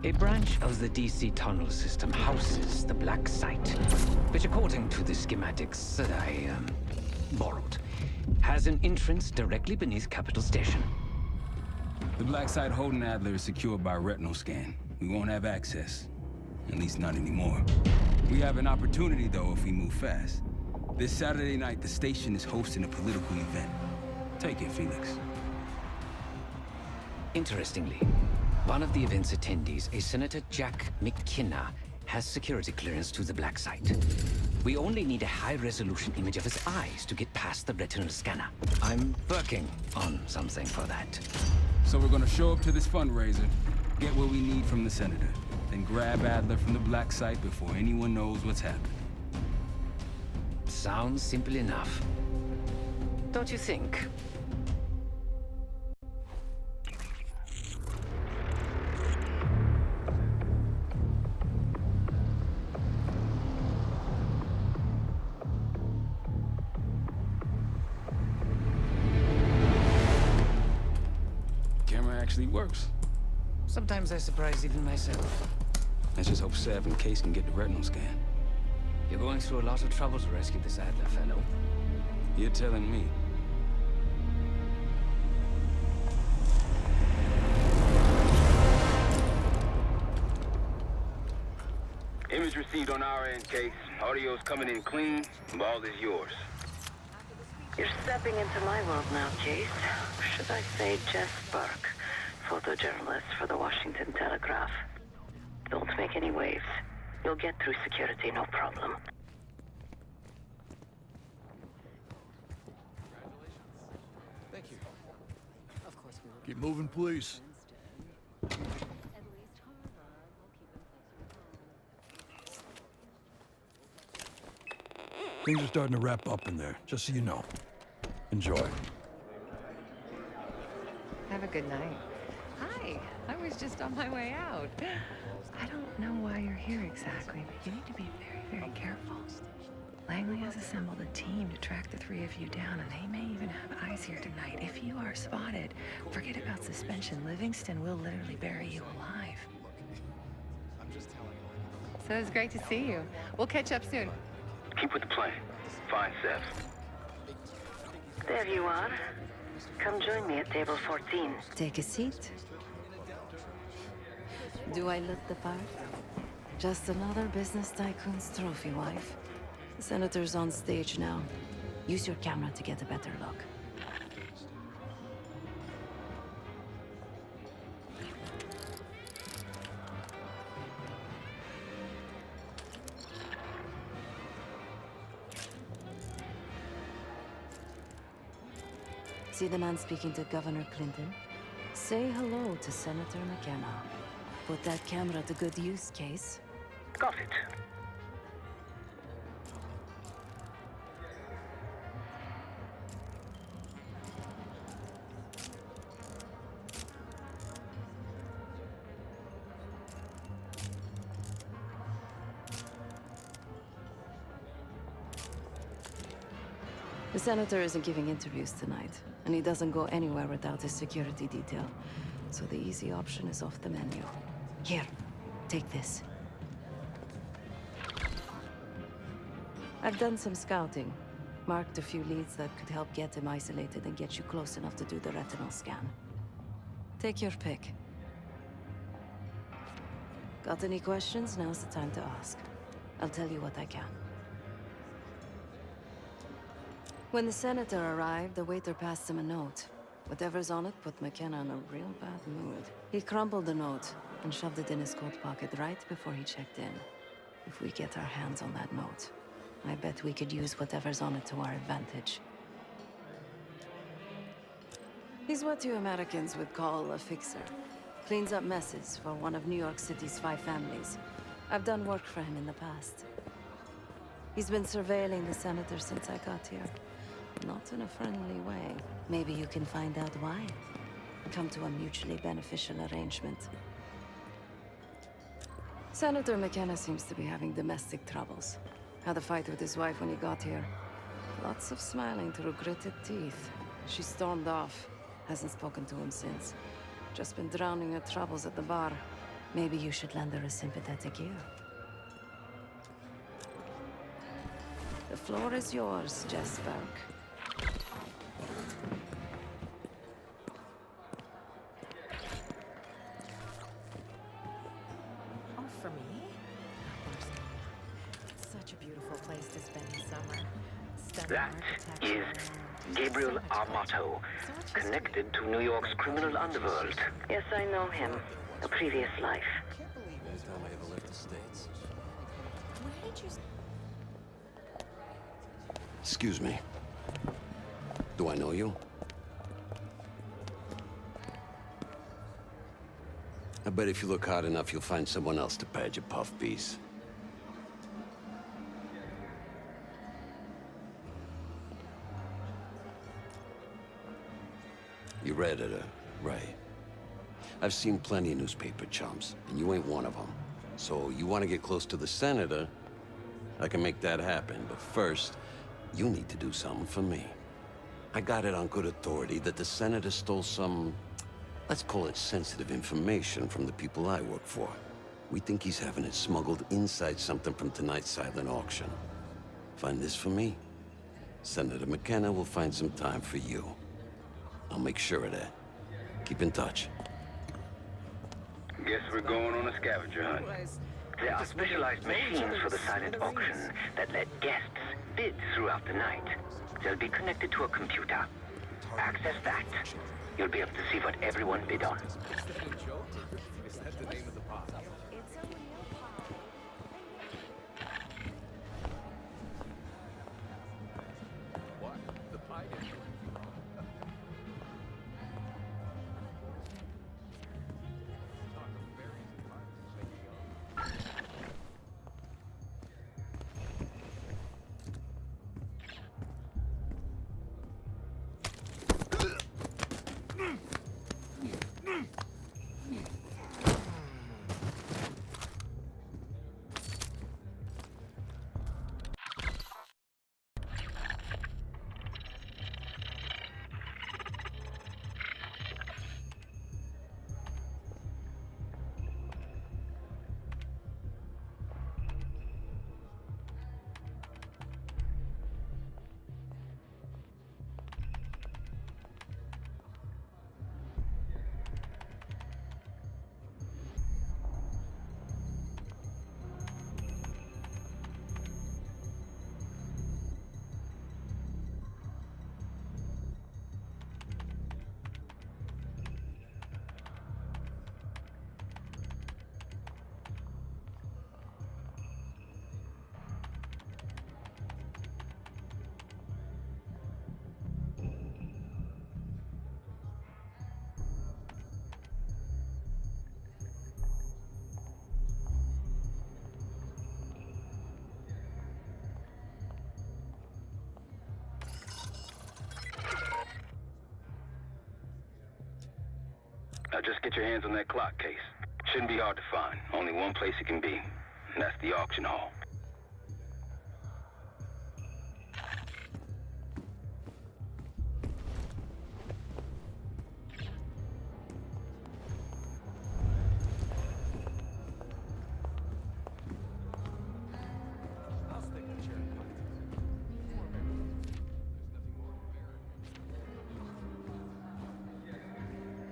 A branch of the DC tunnel system houses the Blacksite, which according to the schematics that I borrowed, has an entrance directly beneath Capital Station. The Blacksite holding Adler is secured by retinal scan. We won't have access. At least not anymore. We have an opportunity, though, if we move fast. This Saturday night, the station is hosting a political event. Take it, Felix. Interestingly, one of the event's attendees, a Senator Jack McKenna, has security clearance to the Blacksite. We only need a high-resolution image of his eyes to get past the retinal scanner. I'm working on something for that. So we're gonna show up to this fundraiser, get what we need from the Senator, then grab Adler from the Blacksite before anyone knows what's happened. Sounds simple enough. Don't you think? Actually works. Sometimes I surprise even myself. Let's just hope Sev and Case can get the retinal scan. You're going through a lot of trouble to rescue this Adler fellow. You're telling me. Image received on our end, Case. Audio's coming in clean. Ball is yours. You're stepping into my world now, Case. Should I say Jess Burke, photojournalist for the Washington Telegraph. Don't make any waves. You'll get through security, no problem. Thank you. Of course we will. Keep moving, please. Things are starting to wrap up in there, just so you know. Enjoy. Have a good night. Hi, I was just on my way out. I don't know why you're here exactly, but you need to be very, very careful. Langley has assembled a team to track the three of you down, and they may even have eyes here tonight. If you are spotted, forget about suspension. Livingstone will literally bury you alive. So it's great to see you. We'll catch up soon. Keep with the plan. Find Sev. There you are. Come join me at table 14. Take a seat. Do I look the part? Just another business tycoon's trophy wife. The Senator's on stage now. Use your camera to get a better look. See the man speaking to Governor Clinton? Say hello to Senator McKenna. Put that camera to good use, Case. Got it. The Senator isn't giving interviews tonight, and he doesn't go anywhere without his security detail. So the easy option is off the menu. Here, take this. I've done some scouting. Marked a few leads that could help get him isolated and get you close enough to do the retinal scan. Take your pick. Got any questions? Now's the time to ask. I'll tell you what I can. When the Senator arrived, the waiter passed him a note. Whatever's on it put McKenna in a real bad mood. He crumpled the note and shoved it in his coat pocket right before he checked in. If we get our hands on that note, I bet we could use whatever's on it to our advantage. He's what you Americans would call a fixer. Cleans up messes for one of New York City's 5 families. I've done work for him in the past. He's been surveilling the Senator since I got here. Not in a friendly way. Maybe you can find out why. Come to a mutually beneficial arrangement. Senator McKenna seems to be having domestic troubles. Had a fight with his wife when he got here. Lots of smiling through gritted teeth. She stormed off. Hasn't spoken to him since. Just been drowning her troubles at the bar. Maybe you should lend her a sympathetic ear. The floor is yours, Jess Burke. Oh, for me? Of course not. It's such a beautiful place to spend the summer. Stunning That architecture is and Gabriel so much to Armato, so much history. connected to New York's criminal underworld. Yes, I know him. A previous life. Anytime I ever left the States. Where did you... Excuse me. Do I know you? I bet if you look hard enough, you'll find someone else to pad your puff piece. Your editor, right? I've seen plenty of newspaper chumps, and you ain't one of them. So you want to get close to the senator? I can make that happen, but first, you need to do something for me. I got it on good authority that the senator stole some, let's call it sensitive information from the people I work for. We think he's having it smuggled inside something from tonight's silent auction. Find this for me? Senator McKenna will find some time for you. I'll make sure of that. Keep in touch. Guess we're going on a scavenger hunt. There are specialized machines for the silent auction that let guests bid throughout the night. They'll be connected to a computer. Access that. You'll be able to see what everyone bid on. Is that the name of the pot? What? The pie dish? Now just get your hands on that clock case. Shouldn't be hard to find. Only one place it can be. And that's the auction hall.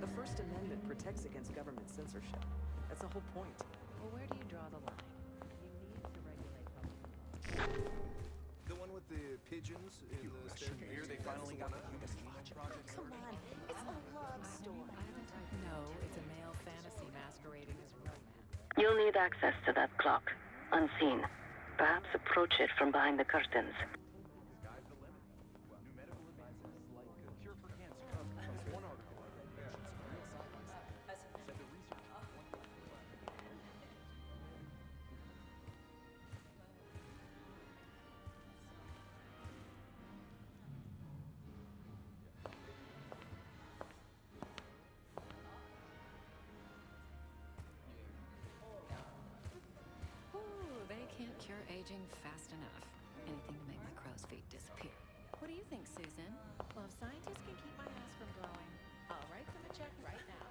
The First Amendment protects against government censorship. That's the whole point. Well, where do you draw the line? You need to regulate public. The one with the pigeons in the staircase. Here they finally got a human project. Come on, it's a love story. No, it's a male fantasy masquerading as romance. You'll need access to that clock, unseen. Perhaps approach it from behind the curtains. Sky's the limit. New medical advances like a cure for cancer. There's one article on it. Said the research. Ooh, they can't cure aging fast enough. Anything to make my crow's feet disappear. What do you think, Susan? Well, if scientists can keep my ass from growing, I'll write them a check right now.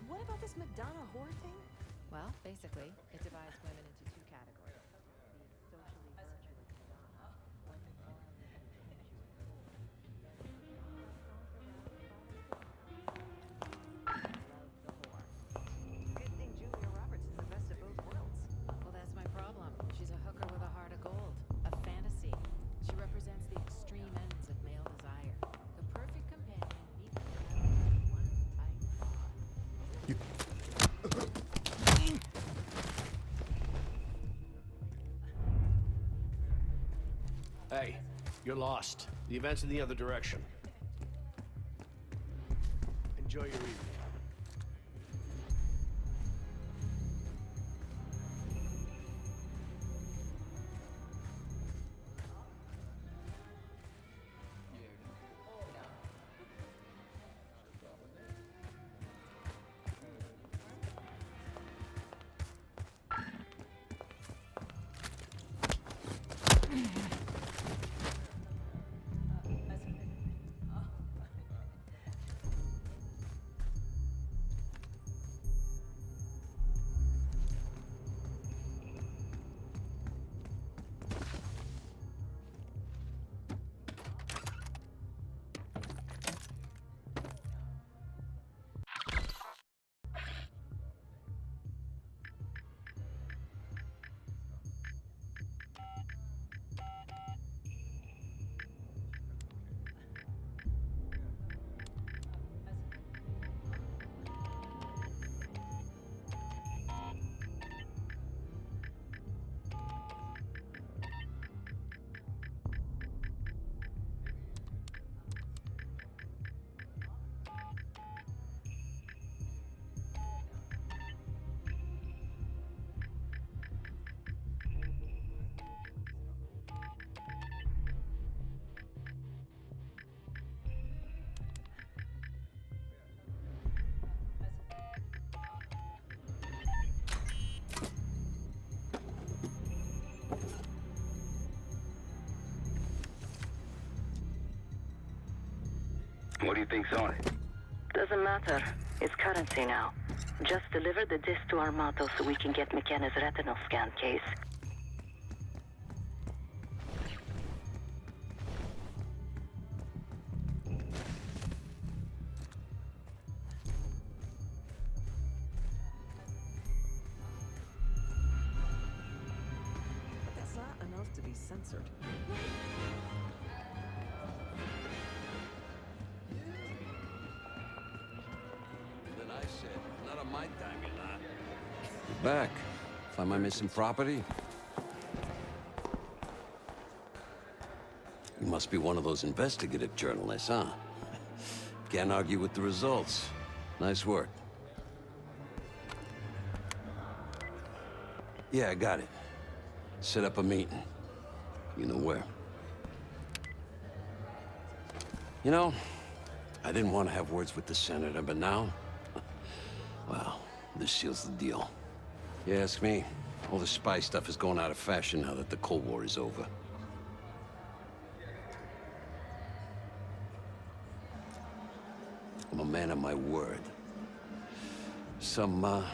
What about this Madonna whore thing? Well, basically, it divides women into two categories. The socially virtuous Madonna, or the morally virtuous whore. Love the whore. Good thing Julia Roberts is the best of both worlds. Well, that's my problem. She's a hooker with a heart of gold. A fantasy. She represents the extreme ends of male desire. The perfect companion equal to having one tight bond. Hey, you're lost. The event's in the other direction. Enjoy your evening. What do you think's on it? Doesn't matter. It's currency now. Just deliver the disc to Armato so we can get McKenna's retinal scan case. But that's not enough to be censored. Then I said, not on my time, you're not. You're back. Find my missing property? You must be one of those investigative journalists, huh? Can't argue with the results. Nice work. Yeah, I got it. Set up a meeting. You know where. You know, I didn't want to have words with the senator, but now... well, this seals the deal. You ask me, all the spy stuff is going out of fashion now that the Cold War is over. I'm a man of my word. Some,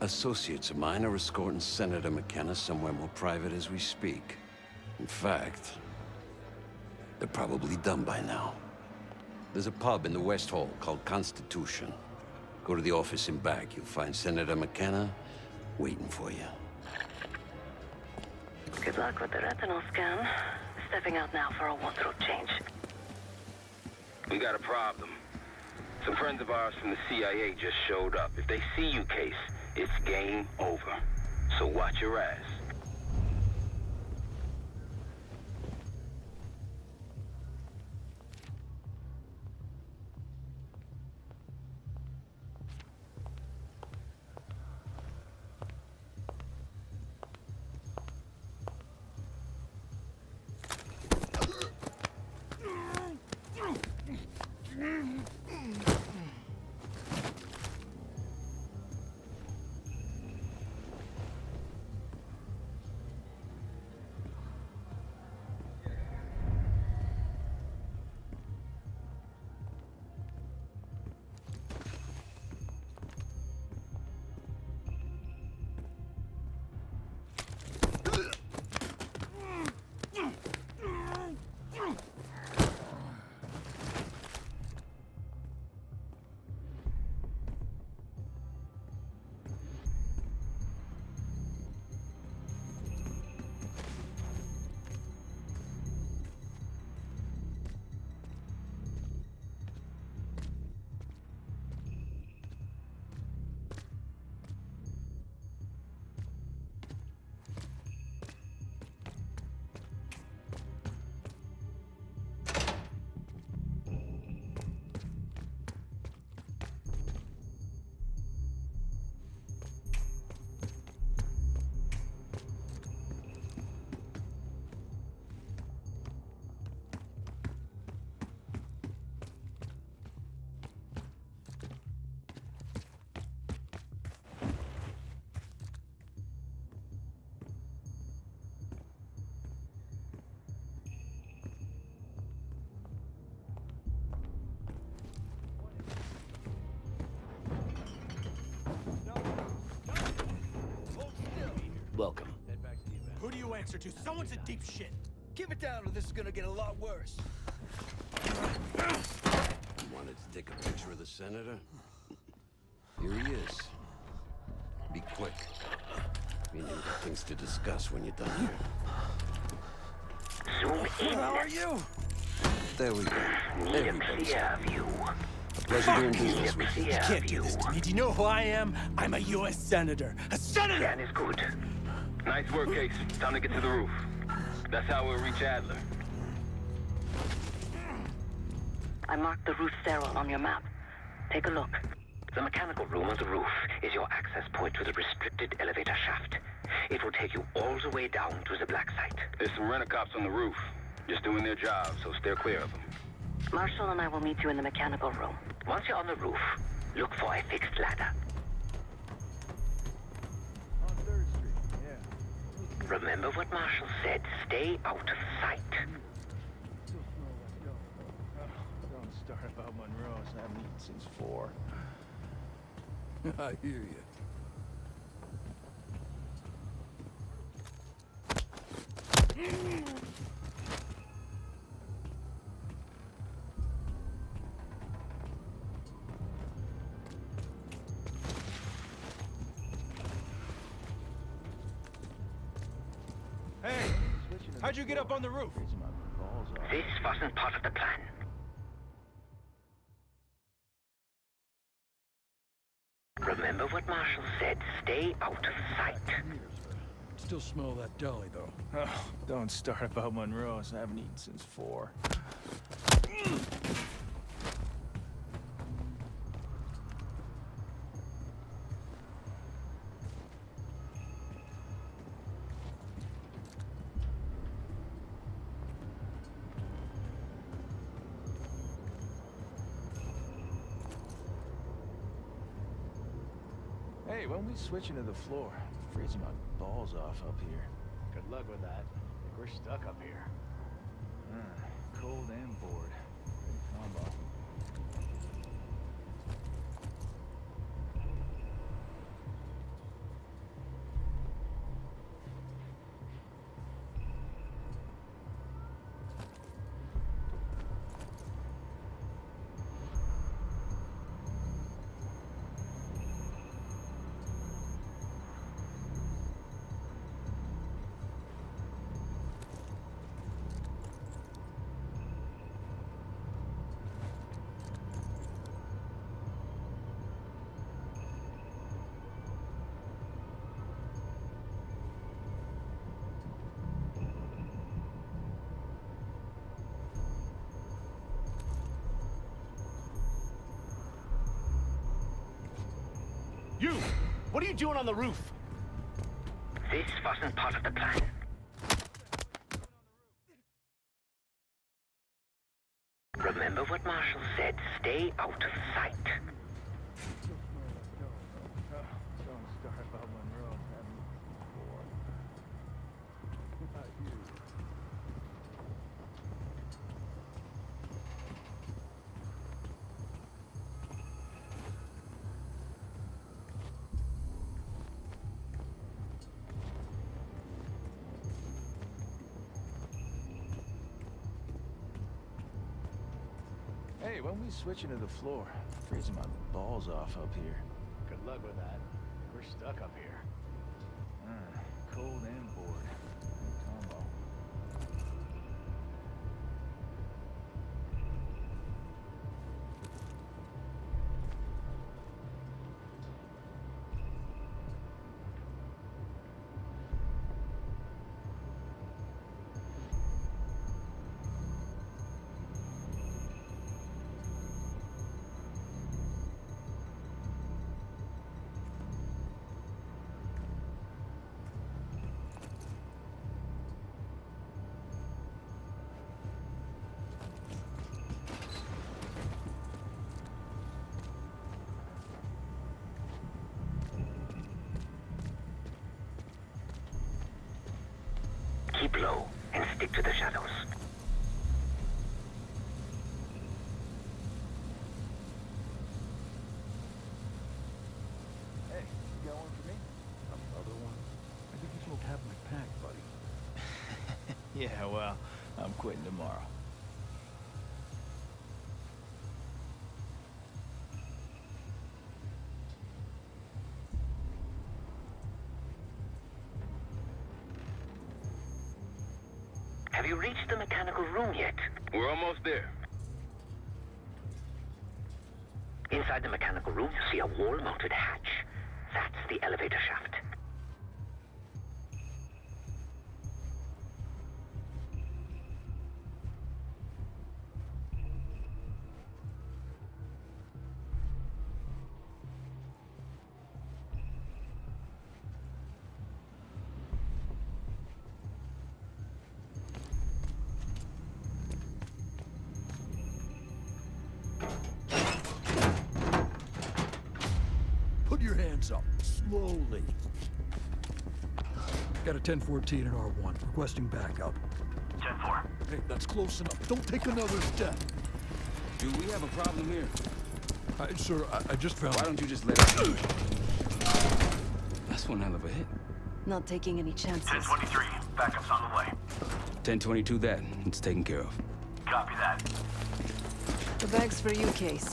associates of mine are escorting Senator McKenna somewhere more private as we speak. In fact, they're probably done by now. There's a pub in the West Hall called Constitution. Go to the office and back. You'll find Senator McKenna waiting for you. Good luck with the retinal scan. Stepping out now for a wardrobe change. We got a problem. Some friends of ours from the CIA just showed up. If they see you, Case, it's game over. So watch your ass. mechanics or two. Someone's in deep shit. Keep it down or this is gonna get a lot worse. You wanted to take a picture of the senator? Here he is. Be quick. We need things to discuss when you're done here. Zoom in. How are you? There we go. Need a Everybody's clear happy. view. A pleasure doing business with you. You can't do this to me. Do you know who I am? I'm a U.S. Senator. A senator! Scan is good. Nice work, Case. Time to get to the roof. That's how we'll reach Adler. I marked the roof stairwell on your map. Take a look. The mechanical room on the roof is your access point to the restricted elevator shaft. It will take you all the way down to the Blacksite. There's some rent-a-cops on the roof. Just doing their job, so steer clear of them. Marshall and I will meet you in the mechanical room. Once you're on the roof, look for a fixed ladder. On 3rd Street, yeah. Remember what Marshall said. Stay out of sight. Don't start about Monroe's. I haven't eaten since 4. I hear you. Hey, how'd you get up on the roof? This wasn't part of the plan. Remember what Marshall said. Stay out of sight. Still smell that deli, though. Oh, don't start about Monroe's. I haven't eaten since 4. Hey, when we switch into the floor, I'm freezing my balls off up here. Good luck with that. I think we're stuck up here. Cold and bored. Great combo. You! What are you doing on the roof? This wasn't part of the plan. Remember what Marshall said. Stay out of sight. Don't start about Monroe's. I haven't eaten since 4. I hear you. Hey, when we switch into the floor, I'm freezing my balls off up here. Good luck with that. I think we're stuck up here. Cold and bored. Great combo. Keep low and stick to the shadows. Hey, you got one for me? Another one? I think you smoked half my pack, buddy. Yeah, well, I'm quitting tomorrow. Have you reached the mechanical room yet? We're almost there. Inside the mechanical room, you see a wall-mounted hatch. That's the elevator shaft. Put your hands up, slowly. Got a 1014 in R1, requesting backup. 10-4. Hey, that's close enough. Don't take another step. Do we have a problem here? Sir, I just found... Why don't you just let us in? That's one hell of a hit. Not taking any chances. 10-23. Backup's on the way. 1022 that. It's taken care of. Copy that. The bag's for you, Case.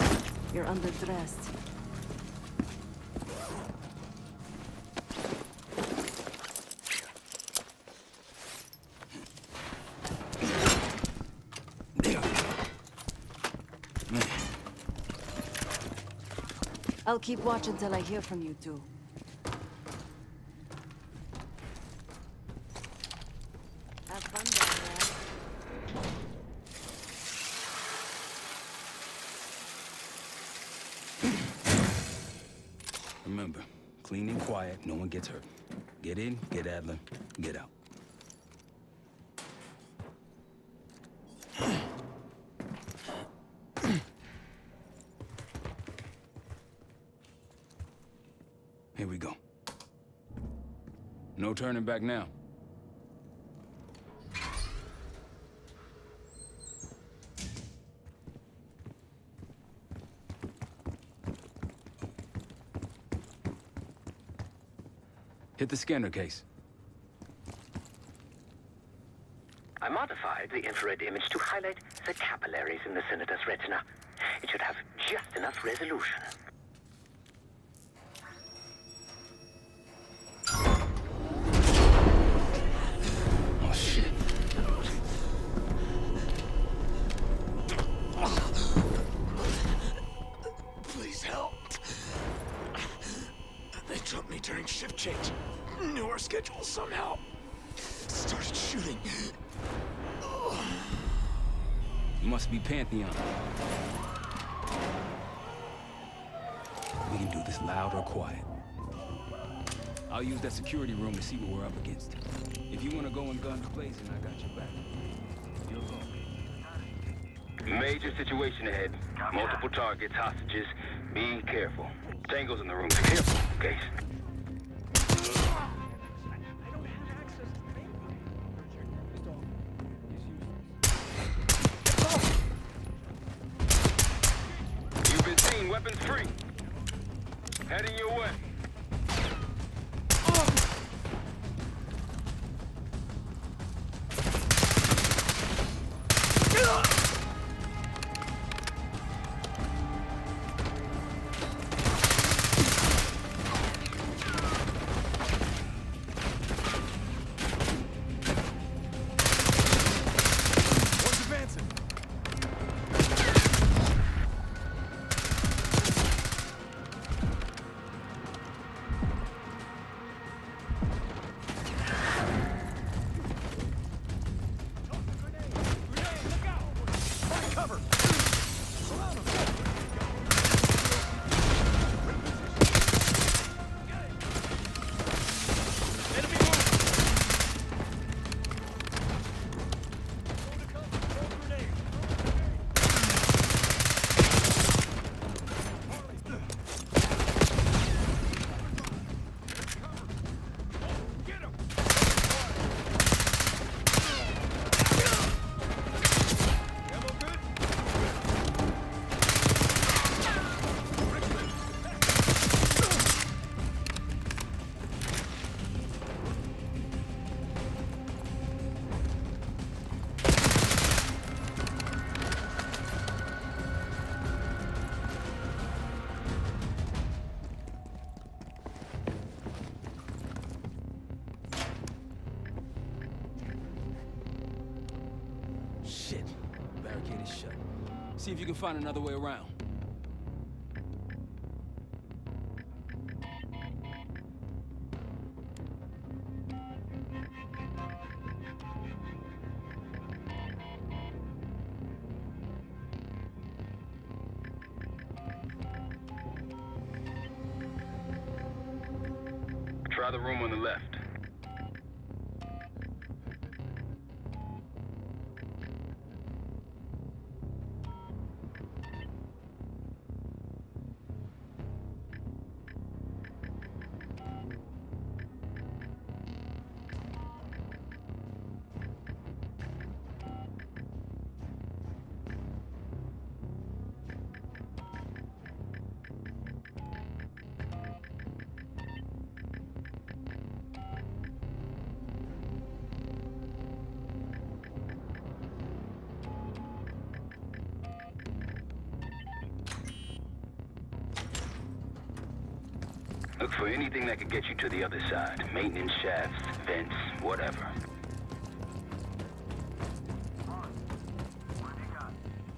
You're underdressed. I'll keep watch until I hear from you two. Have fun down there. Remember, clean and quiet, no one gets hurt. Get in, get Adler, get out. Here we go. No turning back now. Hit the scanner, Case. I modified the infrared image to highlight the capillaries in the Senator's retina. It should have just enough resolution. Oh, shit. Please help. They took me during shift change. Knew our schedule somehow. Started shooting. Must be Pantheon. We can do this loud or quiet. I'll use that security room to see what we're up against. If you want to go in guns blazing, I got your back. You'll go. Major situation ahead. Multiple targets, hostages. Be careful. Tango's in the room. Be careful, Case. You've been seen. Weapons free. Heading your way. See if you can find another way around. Try the room on the left. Look for anything that could get you to the other side. Maintenance shafts, vents, whatever.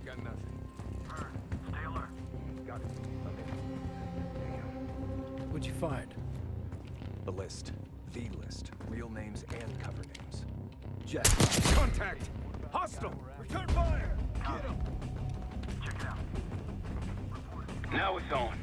Got nothing. Stay alert. Got it. Okay. What'd you find? The list. The list. Real names and cover names. Jet. Contact! Hostile! Return fire! Get him. Check it out. Now it's on.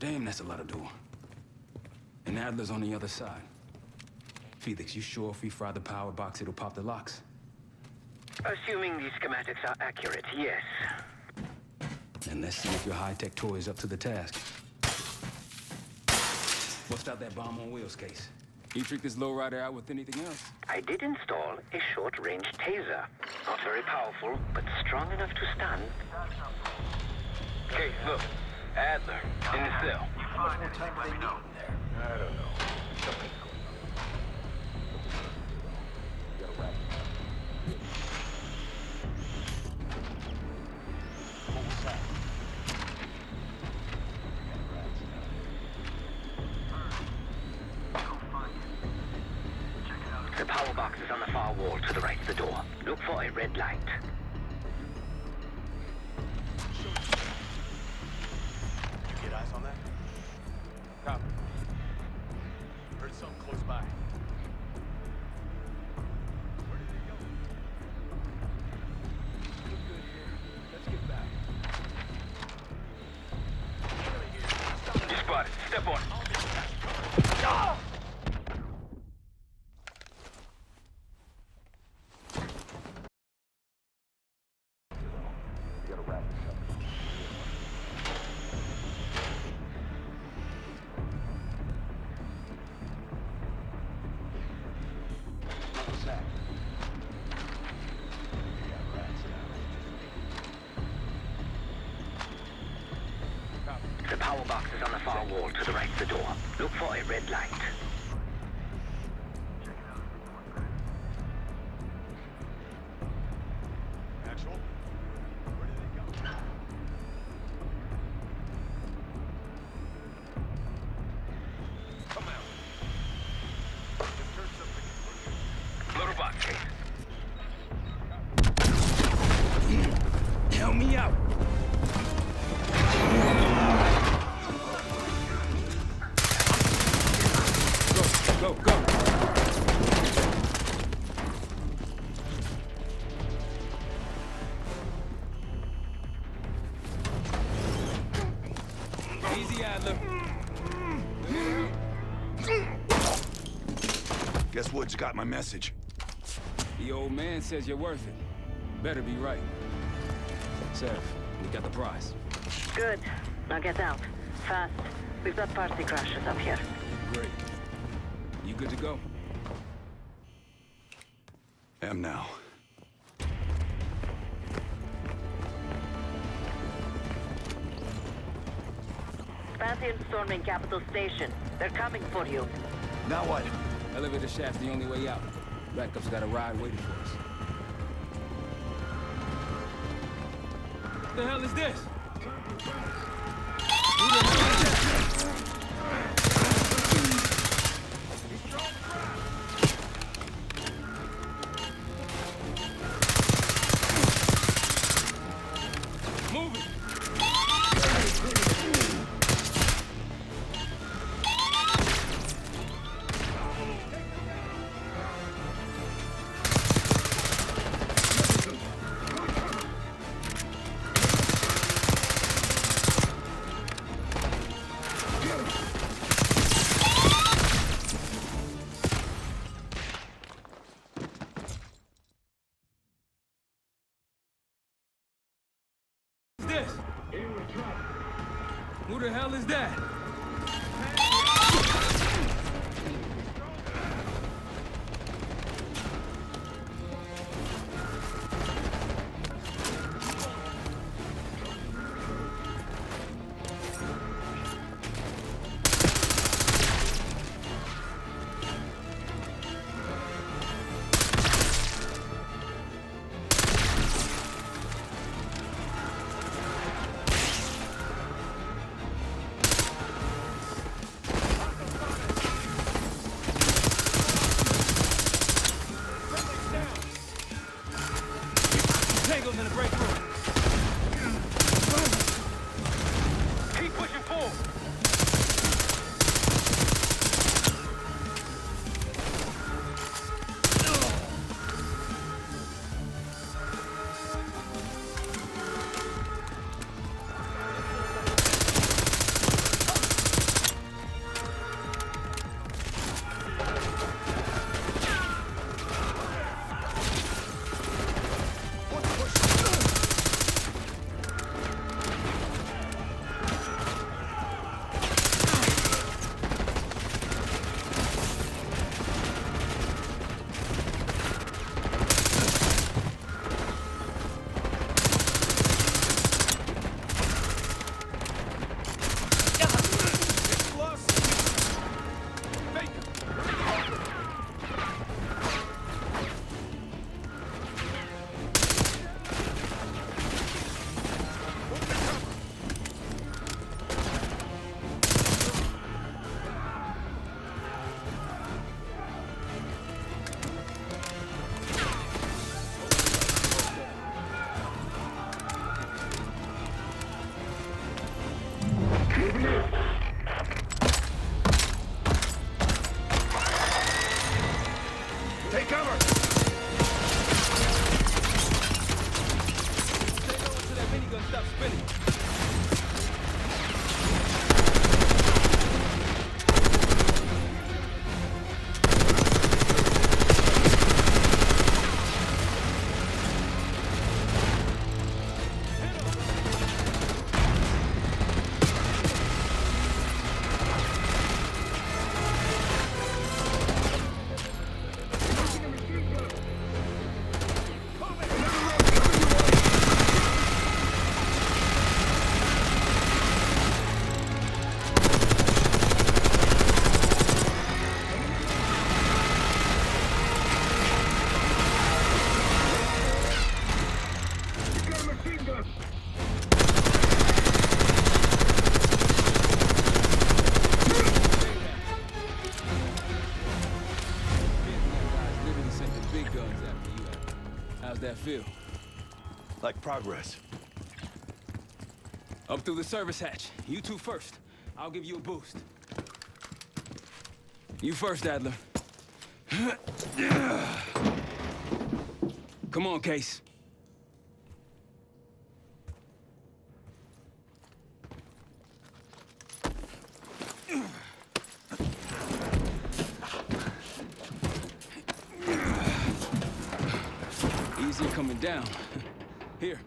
Damn, that's a lot of door. And Adler's on the other side. Felix, you sure if we fry the power box, it'll pop the locks? Assuming these schematics are accurate, yes. And let's see if your high-tech toy is up to the task. Bust out that bomb on wheels case. You trick this lowrider out with anything else? I did install a short-range taser. Not very powerful, but strong enough to stun. Okay, look. Adler, in the cell. How much more time do they need in there? I don't know. Something's going on. You gotta wrap it up. What was that? The power box is on the far wall to the right of the door. Look for a red light. Get eyes on that? Copy. Heard something close by. Where did they go? Look good here. Let's get back. You spotted. Step on it. Ah! You gotta wrap this up. power box is on the far wall to the right of the door. Look for a red light. Actual? Where did it go? Come out. Just heard something. Motor box case. Help me out. Go, go, go. Easy, Adler. Guess Woods got my message. The old man says you're worth it. Better be right. Sev, we got the prize. Good. Now get out. Fast. We've got party crashes up here. Great. You good to go? Am now. Pantheon storming Capital Station. They're coming for you. Now what? Elevator shaft's the only way out. Backup's got a ride waiting for us. What the hell is this? Who the hell is that? Move it! This? Who the hell is that? feel? Like progress. Up through the service hatch. You two first. I'll give you a boost. You first, Adler. Come on, Case. Easier coming down. Here.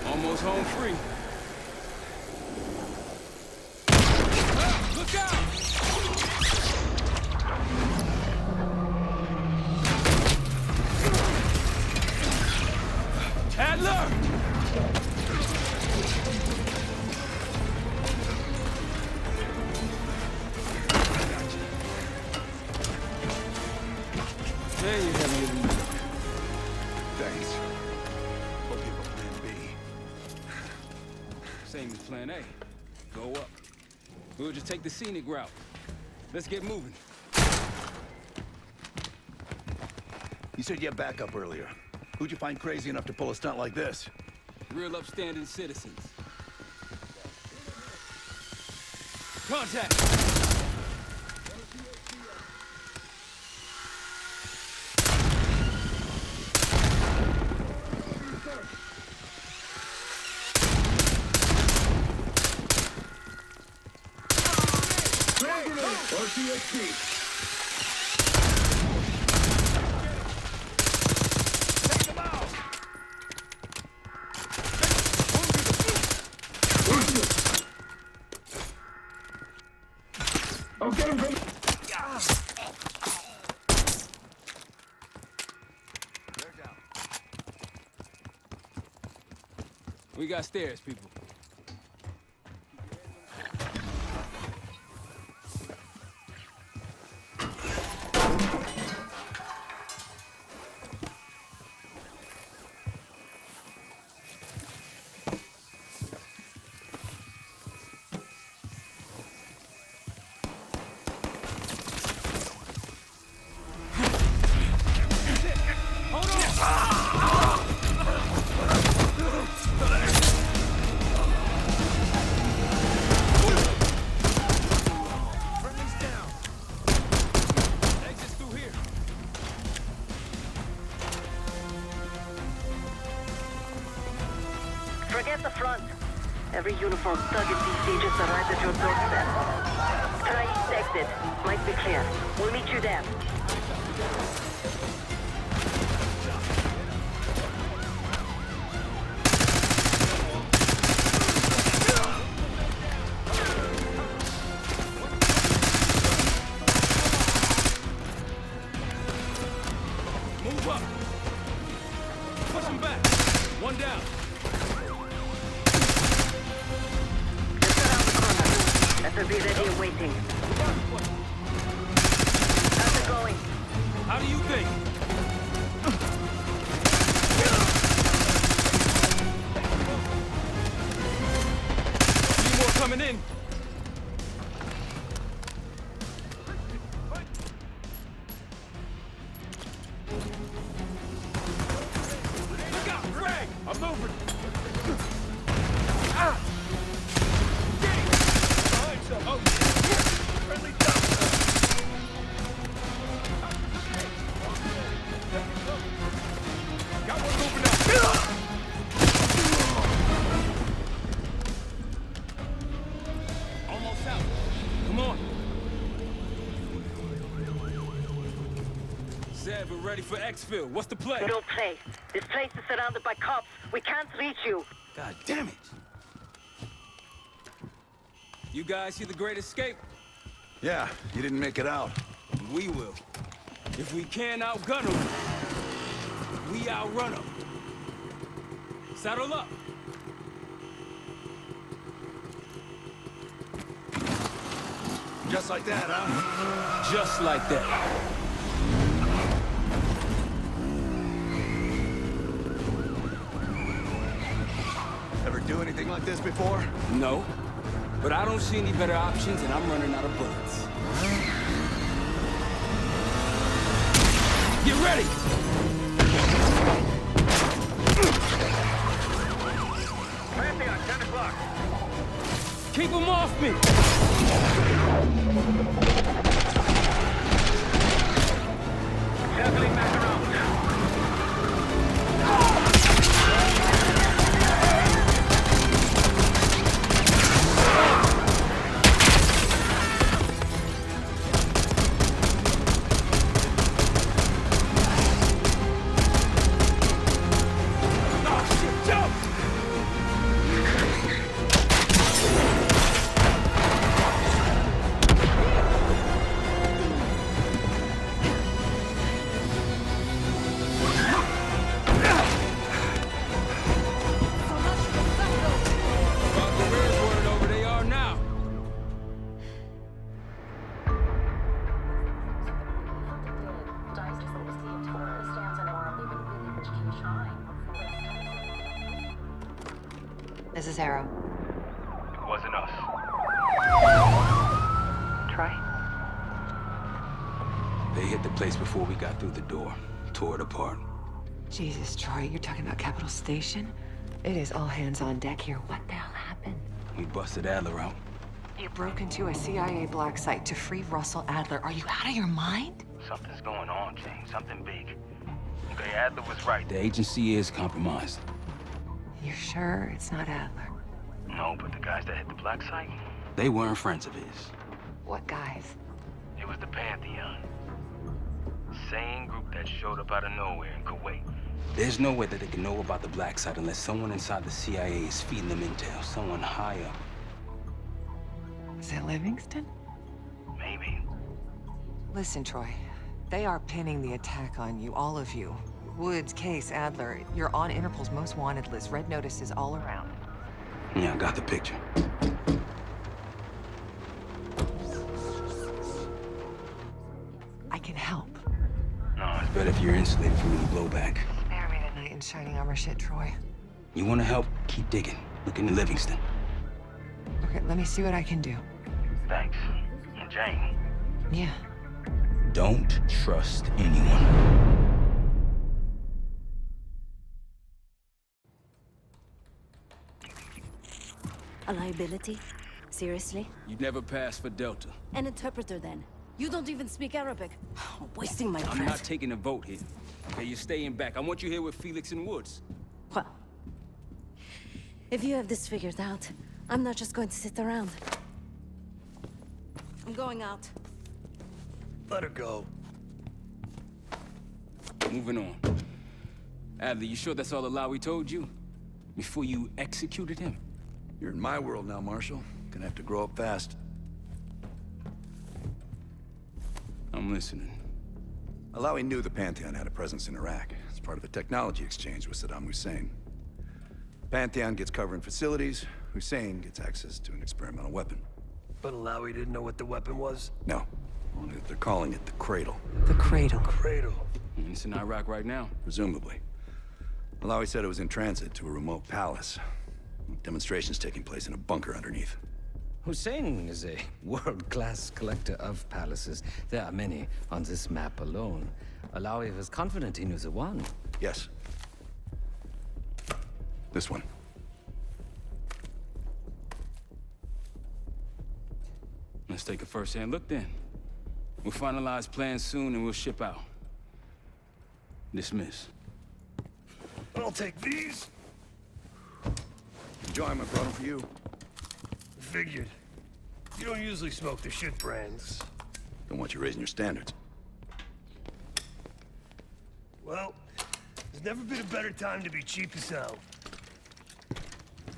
Almost home free. Ah, look out! Adler! There you have it. Thanks. Hope you have a plan B. Same as plan A. Go up. We'll just take the scenic route. Let's get moving. You said you had backup earlier. Who'd you find crazy enough to pull a stunt like this? Real upstanding citizens. Contact! RCXD. We got stairs, people. Forget the front. Every uniform thug in DC just arrived at your doorstep. Try east exit. Might be clear. We'll meet you there. Move up. Push him back. One down. Better be ready and waiting. How's it going? How do you think? Any more coming in? Look out, Greg! I'm moving! Ah! Oh, friendly duck. Got one moving up. Almost out. Come on. Said we're ready for exfil. What's the play? No play. This place is surrounded by cops. We can't reach you. God damn it. You guys see the Great Escape? Yeah, you didn't make it out. We will. If we can't outgun them, we outrun them. Saddle up. Just like that, huh? Just like that. Ever do anything like this before? No. But I don't see any better options, and I'm running out of bullets. Get ready! Pantheon, 10 o'clock. Keep him off me! Circling back around. This is Harrow. It wasn't us. Troy? They hit the place before we got through the door. Tore it apart. Jesus, Troy, you're talking about Capital Station? It is all hands on deck here. What the hell happened? We busted Adler out. You broke into a CIA Blacksite to free Russell Adler. Are you out of your mind? Something's going on, Jane. Something big. Okay, Adler was right. The agency is compromised. You're sure it's not Adler? No, but the guys that hit the Blacksite, They weren't friends of his. What guys? it was the Pantheon. Same group that showed up out of nowhere in Kuwait. There's no way that they can know about the Blacksite unless someone inside the CIA is feeding them intel. Someone high up. Is it Livingstone? Maybe. Listen, Troy. They are pinning the attack on you, all of you. Woods, Case, Adler. You're on Interpol's most wanted list. Red notices all around. Yeah, I got the picture. I can help. No, it's better if you're insulated from any blowback. Spare me tonight in shining armor shit, Troy. You want to help? Keep digging. Look into Livingstone. Okay, let me see what I can do. Thanks. And Jane. Yeah. Don't trust anyone. A liability? Seriously? You'd never pass for Delta. An interpreter, then? You don't even speak Arabic. Wasting my breath. I'm not taking a vote here. Okay, you're staying back. I want you here with Felix and Woods. Well, if you have this figured out, I'm not just going to sit around. I'm going out. Let her go. Moving on. Adler, you sure that's all the lie we told you? Before you executed him? You're in my world now, Marshal. Gonna have to grow up fast. I'm listening. Alawi knew the Pantheon had a presence in Iraq. It's part of the technology exchange with Saddam Hussein. Pantheon gets cover in facilities. Hussein gets access to an experimental weapon. But Alawi didn't know what the weapon was? No. Only that they're calling it the Cradle. The Cradle. Cradle. It's in Iraq right now. Presumably. Alawi said it was in transit to a remote palace. Demonstrations taking place in a bunker underneath. Hussein is a world-class collector of palaces. There are many on this map alone. Alawi was confident he knew the one. Yes. This one. Let's take a first-hand look then. We'll finalize plans soon and we'll ship out. Dismiss. I'll take these. Enjoy them, I brought them for you. Figured. You don't usually smoke the shit brands. Don't want you raising your standards. Well, there's never been a better time to be cheap as hell.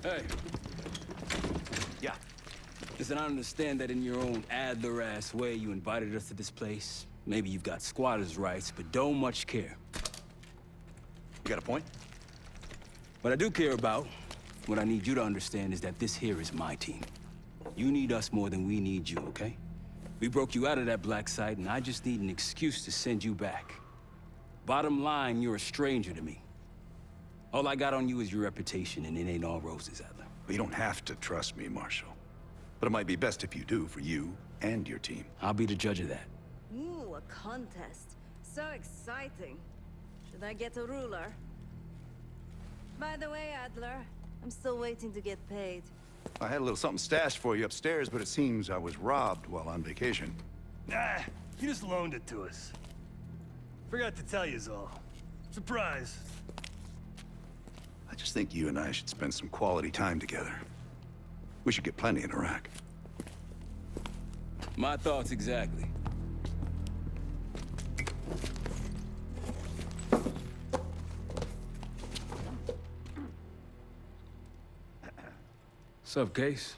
Hey. Yeah. Listen, I understand that in your own Adler-ass way you invited us to this place. Maybe you've got squatters' rights, but don't much care. You got a point? What I do care about, what I need you to understand is that this here is my team. You need us more than we need you, okay? We broke you out of that Blacksite, and I just need an excuse to send you back. Bottom line, you're a stranger to me. All I got on you is your reputation, and it ain't all roses, Adler. But you don't have to trust me, Marshal. But it might be best if you do, for you and your team. I'll be the judge of that. Ooh, a contest. So exciting. Should I get a ruler? By the way, Adler, I'm still waiting to get paid. I had a little something stashed for you upstairs, but it seems I was robbed while on vacation. Nah, you just loaned it to us. Forgot to tell yous all. Surprise. I just think you and I should spend some quality time together. We should get plenty in Iraq. My thoughts exactly. Sup, Case?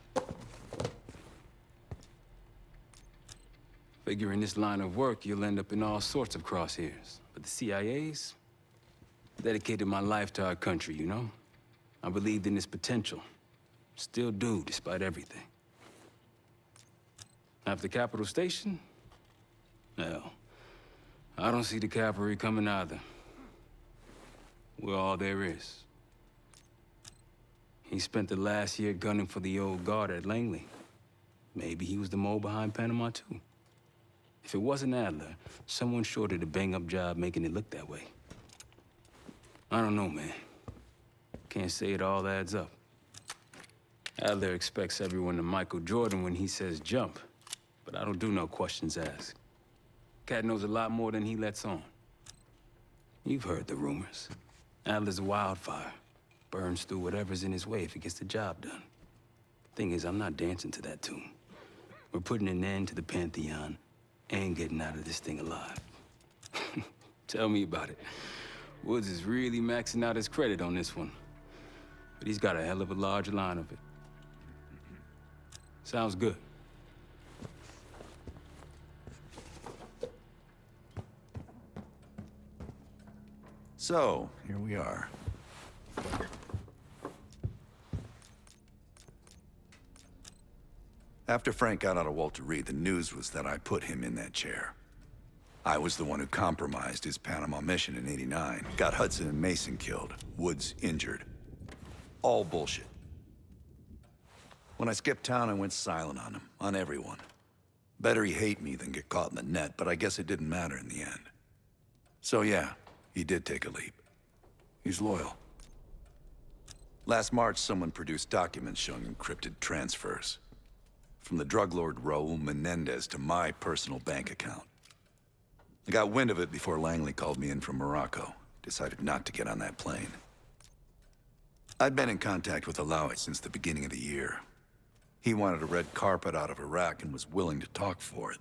Figure in this line of work, you'll end up in all sorts of crosshairs. But the CIA's dedicated my life to our country, you know? I believed in its potential. Still do, despite everything. After Capital Station? Well, I don't see the cavalry coming either. We're all there is. He spent the last year gunning for the old guard at Langley. Maybe he was the mole behind Panama, too. If it wasn't Adler, someone sure did a bang-up job making it look that way. I don't know, man. Can't say it all adds up. Adler expects everyone to Michael Jordan when he says jump, but I don't do no questions asked. Cat knows a lot more than he lets on. You've heard the rumors. Adler's a wildfire. Burns through whatever's in his way if he gets the job done. Thing is, I'm not dancing to that tune. We're putting an end to the Pantheon and getting out of this thing alive. Tell me about it. Woods is really maxing out his credit on this one. But he's got a hell of a large line of it. Sounds good. So, here we are. After Frank got out of Walter Reed, the news was that I put him in that chair. I was the one who compromised his Panama mission in '89. Got Hudson and Mason killed. Woods injured. All bullshit. When I skipped town, I went silent on him. On everyone. Better he hate me than get caught in the net, but I guess it didn't matter in the end. So yeah, he did take a leap. He's loyal. Last March, someone produced documents showing encrypted transfers. From the drug lord Raul Menendez to my personal bank account. I got wind of it before Langley called me in from Morocco. Decided not to get on that plane. I'd been in contact with Alawi since the beginning of the year. He wanted a red carpet out of Iraq and was willing to talk for it.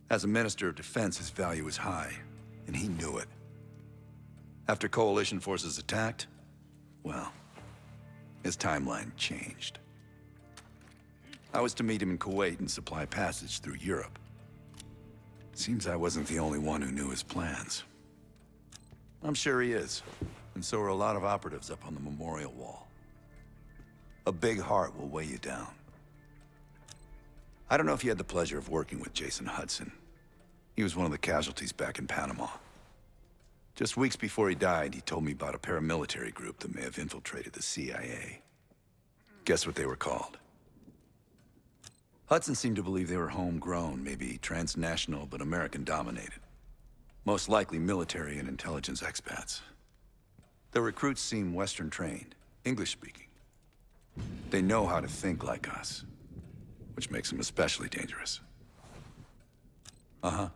As a Minister of Defense, his value was high, and he knew it. After coalition forces attacked, well, his timeline changed. I was to meet him in Kuwait and supply passage through Europe. Seems I wasn't the only one who knew his plans. I'm sure he is, and so are a lot of operatives up on the memorial wall. A big heart will weigh you down. I don't know if you had the pleasure of working with Jason Hudson. He was one of the casualties back in Panama. Just weeks before he died, he told me about a paramilitary group that may have infiltrated the CIA. Guess what they were called? Hudson seemed to believe they were homegrown, maybe transnational, but American-dominated. Most likely military and intelligence expats. The recruits seem Western-trained, English-speaking. They know how to think like us, which makes them especially dangerous. Uh-huh.